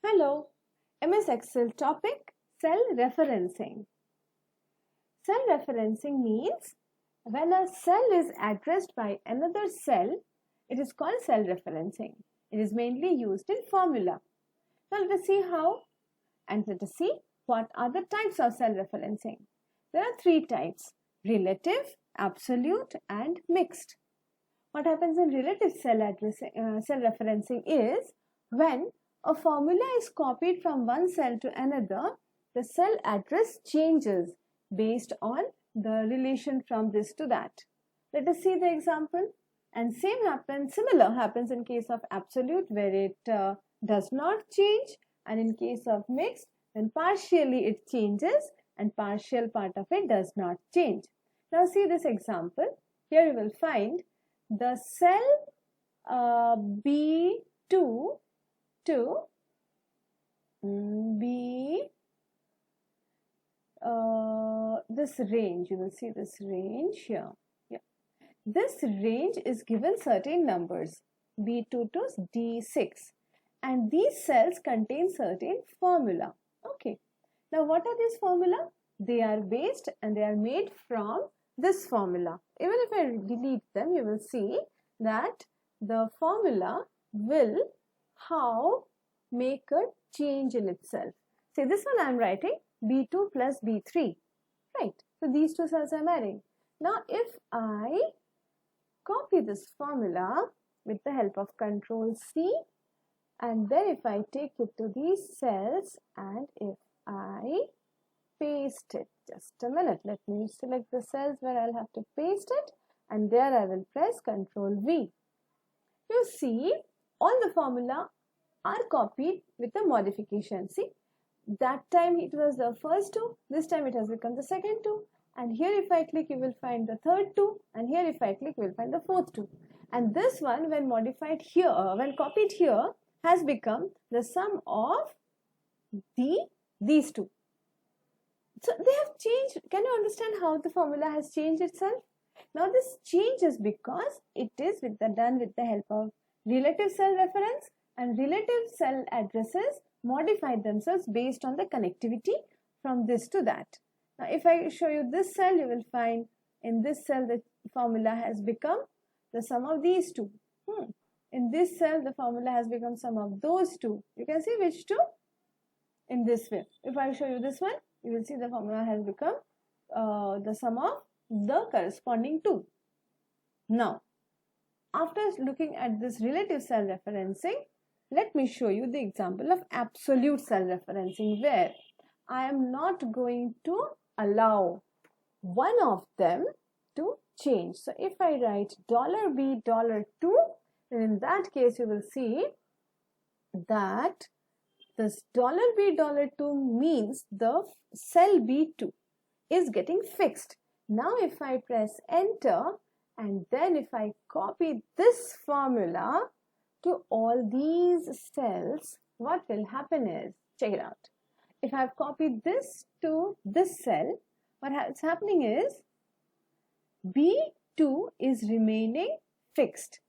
Hello, MS Excel topic cell referencing. Cell referencing means when a cell is addressed by another cell, it is called cell referencing. It is mainly used in formula. Now let us see how and let us see what are the types of cell referencing. There are three types: relative, absolute and mixed. What happens in relative cell referencing is when a formula is copied from one cell to another, the cell address changes based on the relation from this to that. Let us see the example. And similar happens in case of absolute, where it does not change, and in case of mixed, then partially it changes and partial part of it does not change. Now see this example. Here you will find the cell B2 to this range. You will see this range here. Yeah. This range is given certain numbers B2 to D6, and these cells contain certain formula. Okay. Now what are these formula? They are based and they are made from this formula. Even if I delete them, you will see that the formula will make a change in itself. Say this one I am writing B2 plus B3, right? So these two cells I am adding. Now if I copy this formula with the help of Control C, and then if I take it to these cells and if I paste it, just a minute, let me select the cells where I'll have to paste it, and there I will press Control V. You see all the formula are copied with a modification. See, that time it was the first two, this time it has become the second two, and here if I click you will find the third two, and here if I click you will find the fourth two, and this one when modified here, when copied here, has become the sum of these two. So they have changed. Can you understand how the formula has changed itself? Now this changes because it is done with the help of relative cell reference, and relative cell addresses modify themselves based on the connectivity from this to that. Now if I show you this cell, you will find in this cell the formula has become the sum of these two. In this cell the formula has become sum of those two. You can see which two? In this way. If I show you this one, you will see the formula has become the sum of the corresponding two. Now, after looking at this relative cell referencing, let me show you the example of absolute cell referencing, where I am not going to allow one of them to change. So, if I write $B $2, then in that case you will see that this $B $2 means the cell B2 is getting fixed. Now if I press enter and then if I copy this formula to all these cells, what will happen is, check it out. If I have copied this to this cell, what's happening is B2 is remaining fixed.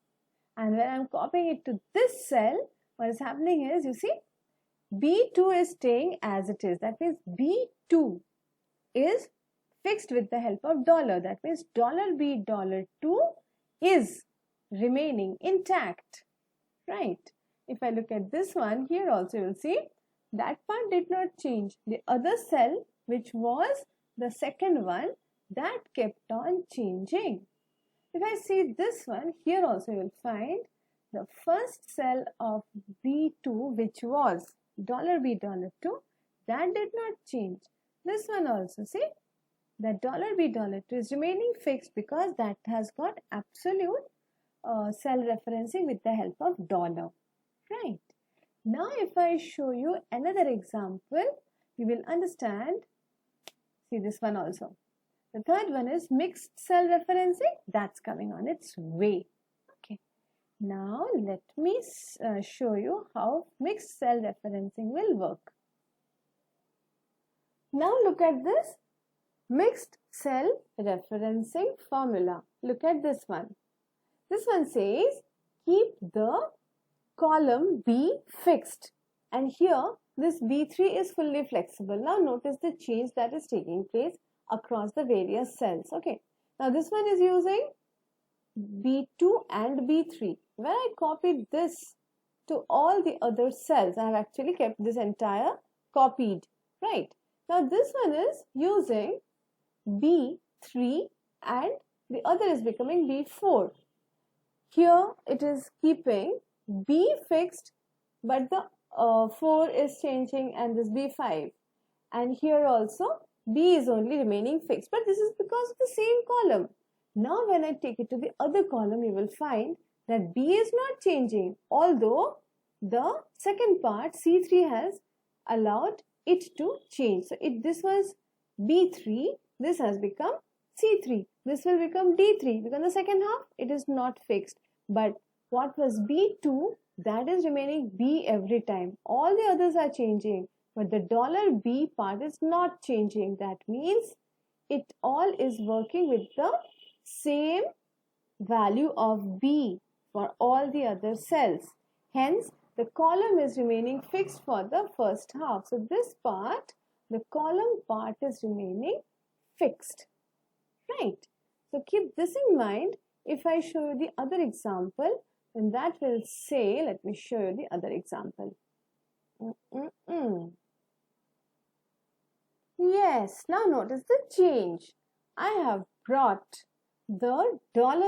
And when I am copying it to this cell, what is happening is, you see, B2 is staying as it is. That means B2 is fixed with the help of dollar. That means $B $2 is remaining intact, right? If I look at this one, here also you will see that part did not change. The other cell, which was the second one, that kept on changing. If I see this one, here also you will find the first cell of B2, which was $B $2, that did not change. This one also, see, that $B $2 is remaining fixed because that has got absolute cell referencing with the help of dollar, right? Now if I show you another example, you will understand. See this one also. The third one is mixed cell referencing. That's coming on its way. Okay. Now let me show you how mixed cell referencing will work. Now look at this mixed cell referencing formula. Look at this one. This one says keep the column B fixed. And here this B3 is fully flexible. Now notice the change that is taking place across the various cells. Okay, now this one is using B2 and B3. When I copied this to all the other cells, I have actually kept this entire copied, right? Now this one is using B3 and the other is becoming B4. Here it is keeping B fixed, but the 4 is changing and this B5. And here also B is only remaining fixed, but this is because of the same column. Now when I take it to the other column, you will find that B is not changing, although the second part C3 has allowed it to change. So this was B3, this has become C3. This will become D3 because the second half it is not fixed. But what was B2, that is remaining B every time. All the others are changing, but the $B part is not changing. That means it all is working with the same value of B for all the other cells. Hence, the column is remaining fixed for the first half. So this part, the column part is remaining fixed, right? So keep this in mind. If I show you the other example, then that will say, let me show you the other example. Yes, now notice the change. I have brought the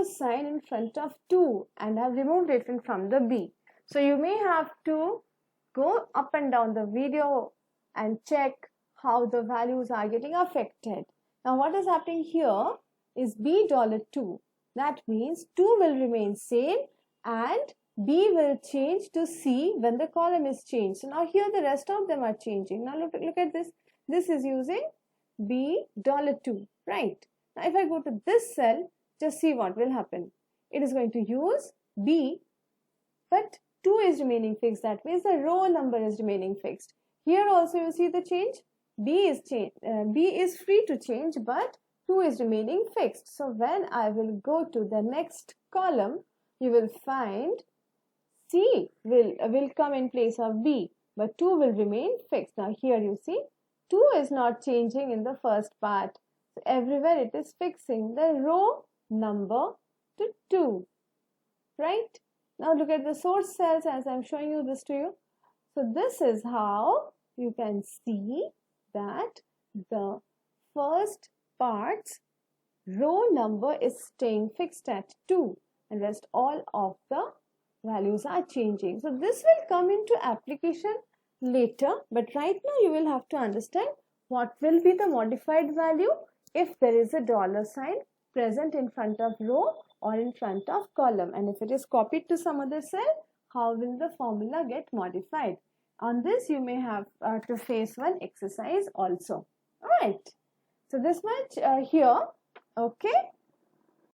$sign in front of 2 and have removed it from the B. So you may have to go up and down the video and check how the values are getting affected. Now what is happening here is $2. That means 2 will remain same and B will change to C when the column is changed. So now here the rest of them are changing. Now look at this. This is using $2, right? Now if I go to this cell, just see what will happen. It is going to use B, but 2 is remaining fixed. That means the row number is remaining fixed. Here also you see the change. B is free to change, but 2 is remaining fixed. So when I will go to the next column, you will find C will come in place of B, but 2 will remain fixed. Now here you see 2 is not changing in the first part. So everywhere it is fixing the row number to 2, right? Now look at the source cells as I'm showing you this to you. So this is how you can see that the first part's row number is staying fixed at 2 and rest all of the values are changing. So this will come into application later, but right now you will have to understand what will be the modified value if there is a $sign present in front of row or in front of column, and if it is copied to some other cell, how will the formula get modified. On this you may have to face one exercise also. Alright, so this much here. Okay.